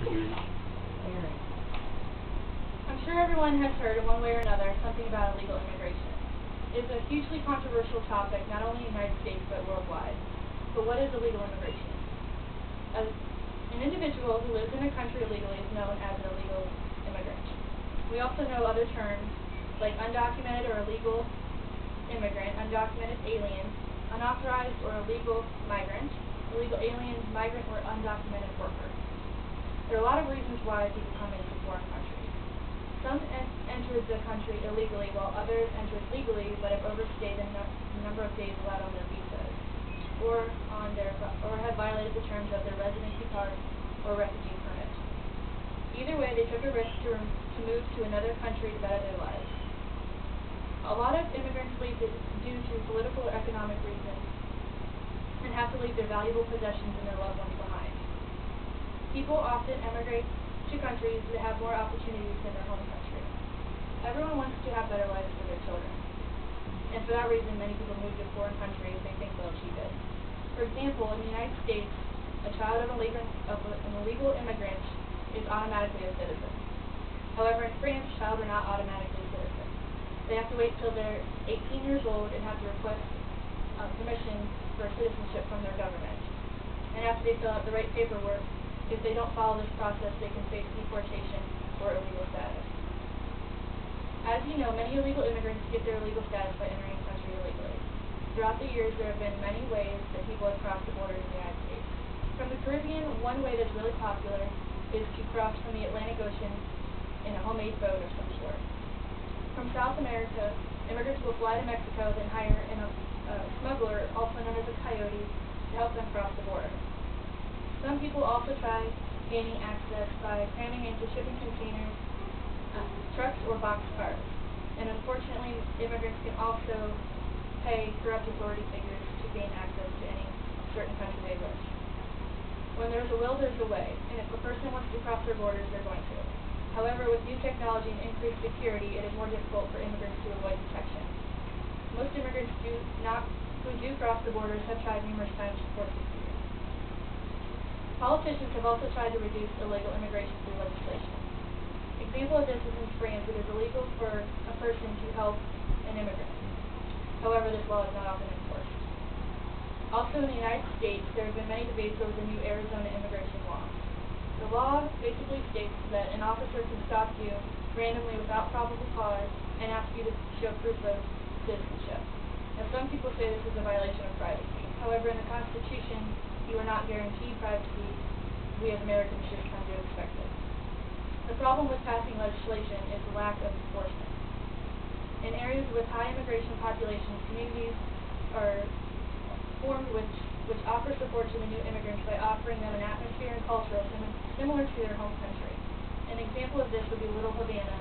I'm sure everyone has heard in one way or another something about illegal immigration. It is a hugely controversial topic not only in the United States but worldwide. But what is illegal immigration? An individual who lives in a country illegally is known as an illegal immigrant. We also know other terms like undocumented or illegal immigrant, undocumented alien, unauthorized or illegal migrant, illegal alien, migrant, or undocumented worker. There are a lot of reasons why people come into foreign countries. Some enter the country illegally, while others enter legally but have overstayed the number of days allowed on their visas, or have violated the terms of their residency card or refugee permit. Either way, they took a risk to move to another country to better their lives. A lot of immigrants leave due to political or economic reasons and have to leave their valuable possessions and their loved ones behind. People often emigrate to countries that have more opportunities than their home country. Everyone wants to have better lives for their children, and for that reason many people move to foreign countries they think they'll achieve it. For example, in the United States, a child of an illegal immigrant is automatically a citizen. However, in France, children are not automatically citizens. They have to wait till they're 18 years old and have to request permission for citizenship from their government. And after they fill out the right paperwork, if they don't follow this process, they can face deportation or illegal status. As you know, many illegal immigrants get their illegal status by entering a country illegally. Throughout the years, there have been many ways that people have crossed the border in the United States. From the Caribbean, one way that's really popular is to cross from the Atlantic Ocean in a homemade boat of some sort. From South America, immigrants will fly to Mexico, then hire a smuggler, also known as a coyote, to help them cross the border. Some people also try gaining access by cramming into shipping containers, trucks, or boxcars. And unfortunately, immigrants can also pay corrupt authority figures to gain access to any certain country they wish. When there's a will, there's a way, and if a person wants to cross their borders, they're going to. However, with new technology and increased security, it is more difficult for immigrants to avoid detection. Most immigrants who do cross the borders have tried numerous times before succeeding. Politicians have also tried to reduce illegal immigration through legislation. Example of this is in France. It is illegal for a person to help an immigrant. However, this law is not often enforced. Also in the United States, there have been many debates over the new Arizona immigration law. The law basically states that an officer can stop you randomly without probable cause and ask you to show proof of citizenship. Now, some people say this is a violation of privacy. However, in the Constitution, you are not guaranteed privacy. We as Americans just come to expect it. The problem with passing legislation is the lack of enforcement. In areas with high immigration populations, communities are formed which offer support to the new immigrants by offering them an atmosphere and culture similar to their home country. An example of this would be Little Havana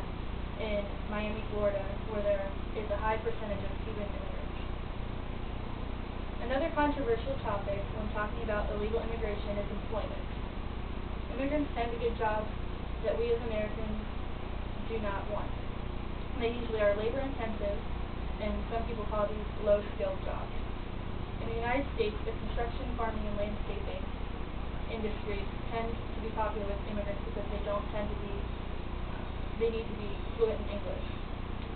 in Miami, Florida, where there is a high percentage of Cuban immigrants. Another controversial topic when talking about illegal immigration is employment. Immigrants tend to get jobs that we as Americans do not want. They usually are labor intensive, and some people call these low-skilled jobs. In the United States, the construction, farming, and landscaping industries tend to be popular with immigrants because they need to be fluent in English.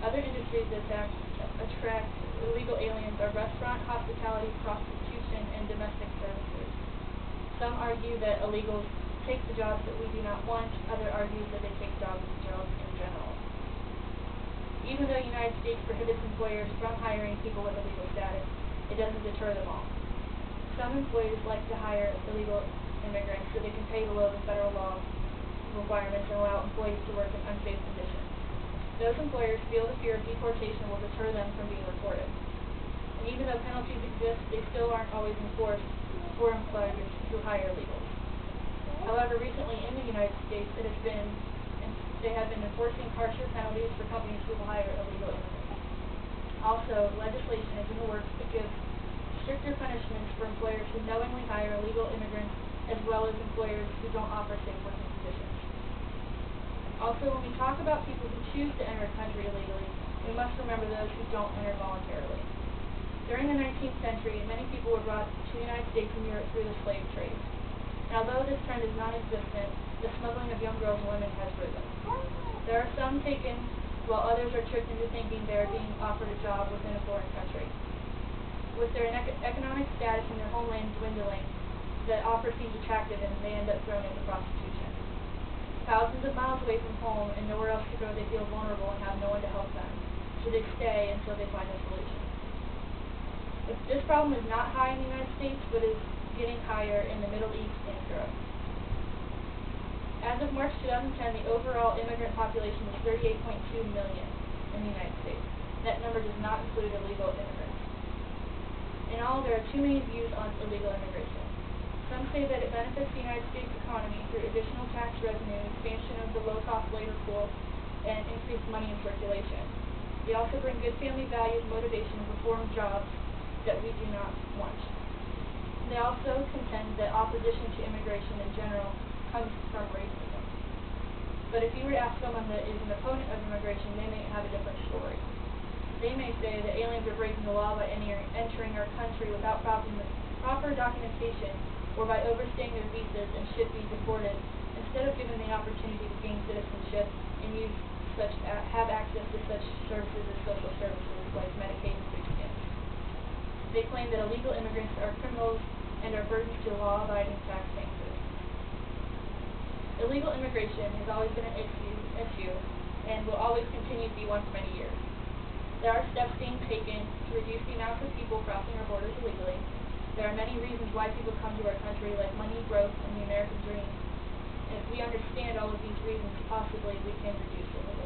Other industries that attract illegal aliens are restaurant, hospitality, prostitution, and domestic services. Some argue that illegals take the jobs that we do not want. Others argue that they take jobs in general. Even though the United States prohibits employers from hiring people with illegal status, it doesn't deter them all. Some employers like to hire illegal immigrants so they can pay below the federal law requirements and allow employees to work in unsafe conditions. Those employers feel the fear of deportation will deter them from being reported. And even though penalties exist, they still aren't always enforced for employers who hire illegals. However, recently in the United States, they have been enforcing harsher penalties for companies who will hire illegal immigrants. Also, legislation is in the works that gives stricter punishments for employers who knowingly hire illegal immigrants, as well as employers who don't offer safe working conditions. Also, when we talk about people who choose to enter a country illegally, we must remember those who don't enter voluntarily. During the 19th century, many people were brought to the United States and Europe through the slave trade. And although this trend is non-existent, the smuggling young girls and women has risen. There are some taken, while others are tricked into thinking they are being offered a job within a foreign country. With their economic status in their homeland dwindling, the offer seems attractive and they end up thrown into prostitution. Thousands of miles away from home and nowhere else to go, they feel vulnerable and have no one to help them, so they stay until they find a solution. This problem is not high in the United States, but is getting higher in the Middle East and Europe. As of March 2010, the overall immigrant population was 38.2 million in the United States. That number does not include illegal immigrants. In all, there are two main views on illegal immigration. Some say that it benefits the United States economy through additional tax revenue, expansion of the low-cost labor pool, and increased money in circulation. They also bring good family values, motivation, and reform jobs that we do not want. They also contend that opposition to immigration in general comes from racism. But if you were to ask someone that is an opponent of immigration, they may have a different story. They may say that aliens are breaking the law by entering our country without proper documentation or by overstaying their visas and should be deported, instead of given the opportunity to gain citizenship and have access to such services as social services like Medicaid and food stamps. They claim that illegal immigrants are criminals and are burdens to law-abiding taxpayers. Illegal immigration has always been an issue and will always continue to be one for many years. There are steps being taken to reduce the amount of people crossing our borders illegally. There are many reasons why people come to our country, like money, growth, and the American dream. And if we understand all of these reasons, possibly we can reduce illegal